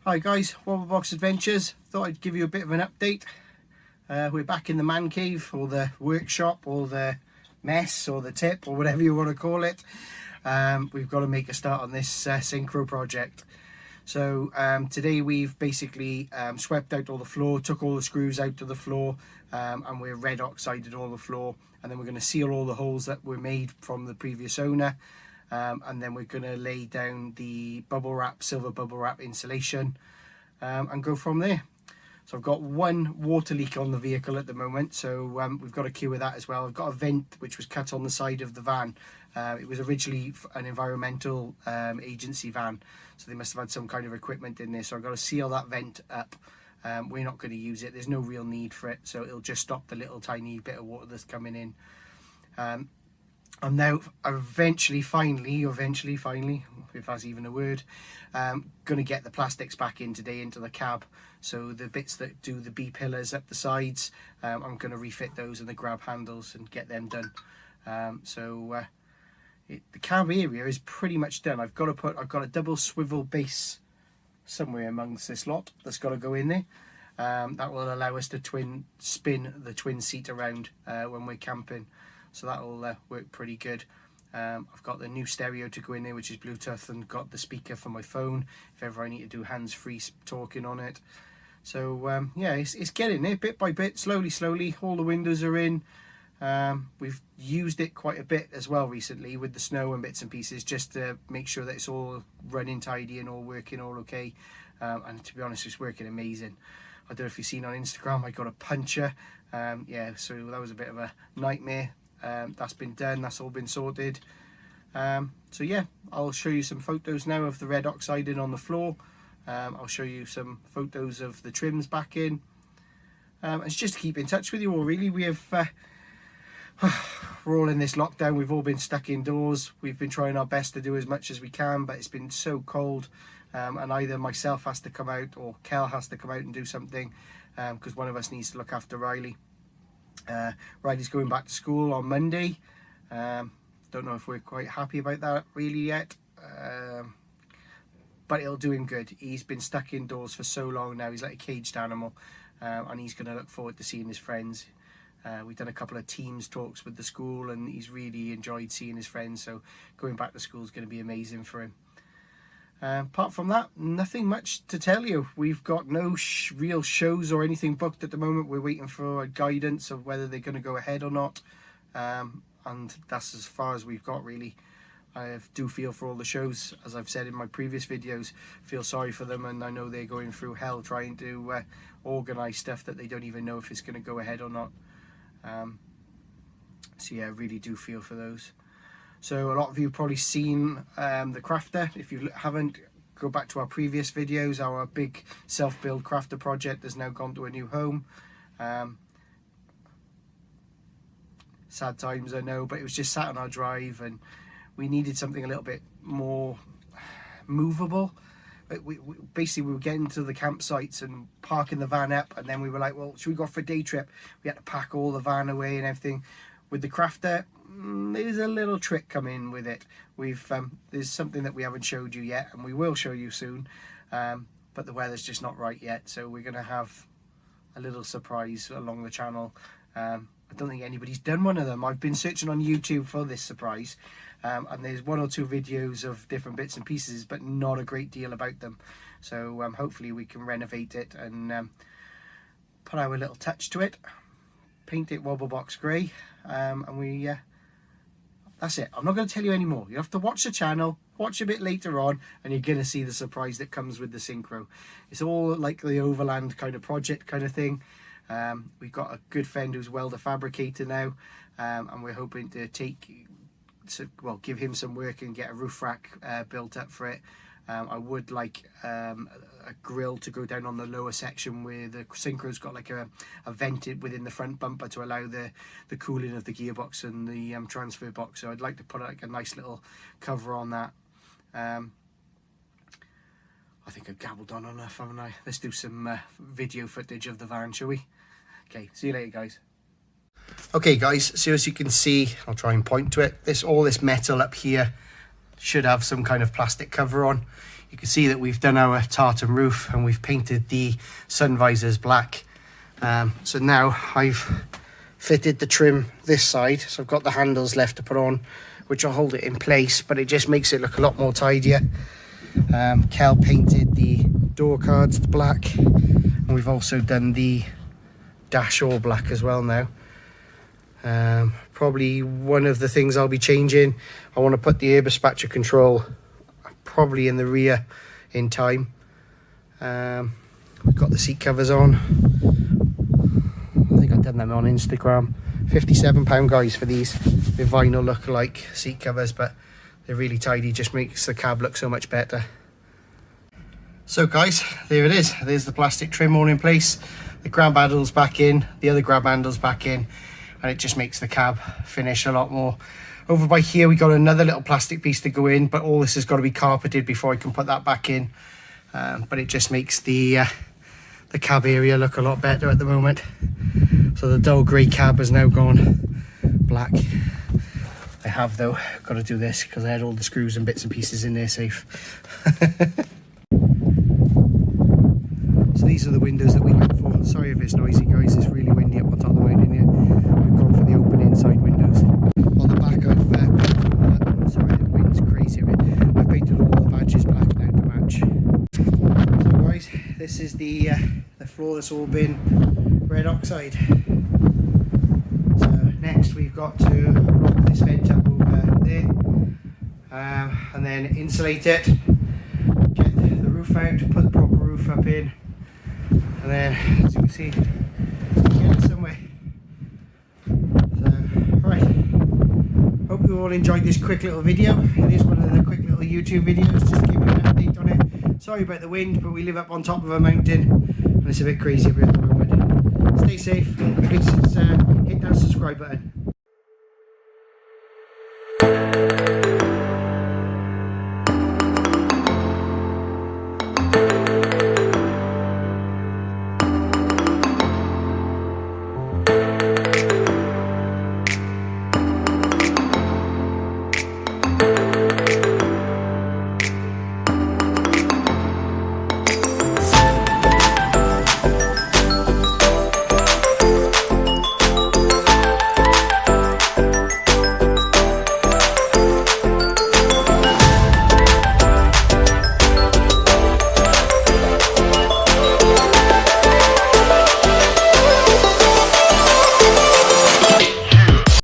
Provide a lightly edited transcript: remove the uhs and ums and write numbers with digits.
Hi guys, wobblebox Adventures. Thought I'd give you a bit of an update. We're back in the man cave, or the workshop, or the mess, or the tip, or whatever you want to call it. We've got to make a start on this Syncro project. So today we've basically swept out all the floor, took all the screws out of the floor, and we're red oxided all the floor, and then we're going to seal all the holes that were made from the previous owner. And then we're going to lay down the bubble wrap, silver bubble wrap insulation, and go from there. So I've got one water leak on the vehicle at the moment, so we've got a queue with that as well. I've got a vent which was cut on the side of the van. It was originally an environmental agency van, so they must have had some kind of equipment in there, so I've got to seal that vent up. We're not going to use it, there's no real need for it, so it'll just stop the little tiny bit of water that's coming in. I'm now finally, if that's even a word, going to get the plastics back in today into the cab. So the bits that do the B-pillars up the sides, I'm going to refit those and the grab handles and get them done. The cab area is pretty much done. I've got a double swivel base somewhere amongst this lot that's got to go in there. That will allow us to spin the twin seat around when we're camping. So that'll work pretty good. I've got the new stereo to go in there, which is Bluetooth, and got the speaker for my phone if ever I need to do hands-free talking on it. So yeah, it's getting there bit by bit, slowly. All the windows are in. We've used it quite a bit as well recently with the snow and bits and pieces, just to make sure that it's all running tidy and all working all okay. And to be honest, it's working amazing. I don't know if you've seen on Instagram, I got a puncher. Yeah, so that was a bit of a nightmare. That's been done, that's all been sorted. So yeah, I'll show you some photos now of the red oxiding on the floor. I'll show you some photos of the trims back in. It's just to keep in touch with you all, really. We're all in this lockdown, we've all been stuck indoors. We've been trying our best to do as much as we can, but it's been so cold, and either myself has to come out or Kel has to come out and do something, because one of us needs to look after Riley. Riley's going back to school on Monday. Don't know if we're quite happy about that really yet, but it'll do him good. He's been stuck indoors for so long now, he's like a caged animal, and he's going to look forward to seeing his friends. We've done a couple of Teams talks with the school, and he's really enjoyed seeing his friends, so going back to school is going to be amazing for him. Apart from that, nothing much to tell you. We've got no real shows or anything booked at the moment. We're waiting for a guidance of whether they're going to go ahead or not, and that's as far as we've got really. I do feel for all the shows, as I've said in my previous videos, feel sorry for them, and I know they're going through hell trying to organise stuff that they don't even know if it's going to go ahead or not. So yeah, I really do feel for those. So a lot of you have probably seen the crafter. If you haven't, go back to our previous videos. Our big self-build crafter project has now gone to a new home. Sad times, I know, but it was just sat on our drive, and we needed something a little bit more movable. We were getting to the campsites and parking the van up, and then we were like, well, should we go for a day trip? We had to pack all the van away and everything. With the crafter, there's a little trick coming with it. There's something that we haven't showed you yet, and we will show you soon, but the weather's just not right yet, so we're going to have a little surprise along the channel. I don't think anybody's done one of them. I've been searching on YouTube for this surprise, and there's one or two videos of different bits and pieces, but not a great deal about them. So hopefully we can renovate it and put our little touch to it, paint it wobblebox grey, and that's it. I'm not going to tell you any more. You have to watch the channel, watch a bit later on, and you're going to see the surprise that comes with the Syncro. It's all like the overland kind of project kind of thing. We've got a good friend who's welder fabricator now, and we're hoping to give him some work and get a roof rack built up for it. I would like a grill to go down on the lower section where the Syncro's got like a vent within the front bumper to allow the cooling of the gearbox and the transfer box. So I'd like to put like a nice little cover on that. I think I've gabbled on enough, haven't I? Let's do some video footage of the van, shall we? Okay, see you later, guys. Okay guys, so as you can see, I'll try and point to it, all this metal up here should have some kind of plastic cover on. You can see that we've done our tartan roof and we've painted the sun visors black. So now I've fitted the trim this side, so I've got the handles left to put on, which will hold it in place, but it just makes it look a lot more tidier. Kel painted the door cards to black, and we've also done the dash all black as well now. Probably one of the things I'll be changing, I want to put the air dispatcher control probably in the rear in time. We've got the seat covers on. I think I've done them on Instagram. £57 guys for these. They're vinyl look-alike seat covers, but they're really tidy, just makes the cab look so much better. So guys, there it is. There's the plastic trim all in place. The grab handle's back in, the other grab handle's back in, and it just makes the cab finish a lot more. Over by here we got another little plastic piece to go in, but all this has got to be carpeted before I can put that back in. But it just makes the cab area look a lot better at the moment. So the dull grey cab has now gone black. I have though got to do this because I had all the screws and bits and pieces in there safe. So these are the windows that we went for. Sorry if it's noisy guys, it's really windy up on top of the mountain here. We've gone for the open inside windows. On the back I've painted, sorry the wind's crazy a bit. I've painted all the badges black now to match. So guys, this is the floor that's all been red oxide. So next we've got to block this vent up over there, and then insulate it, get the roof out, put the proper roof up in, and then as you can see, get it somewhere. So right, hope you all enjoyed this quick little video. It is one of the quick little YouTube videos just to give you an update on it. Sorry about the wind, but we live up on top of a mountain and it's a bit crazy up here at the moment. Stay safe, please hit that subscribe button.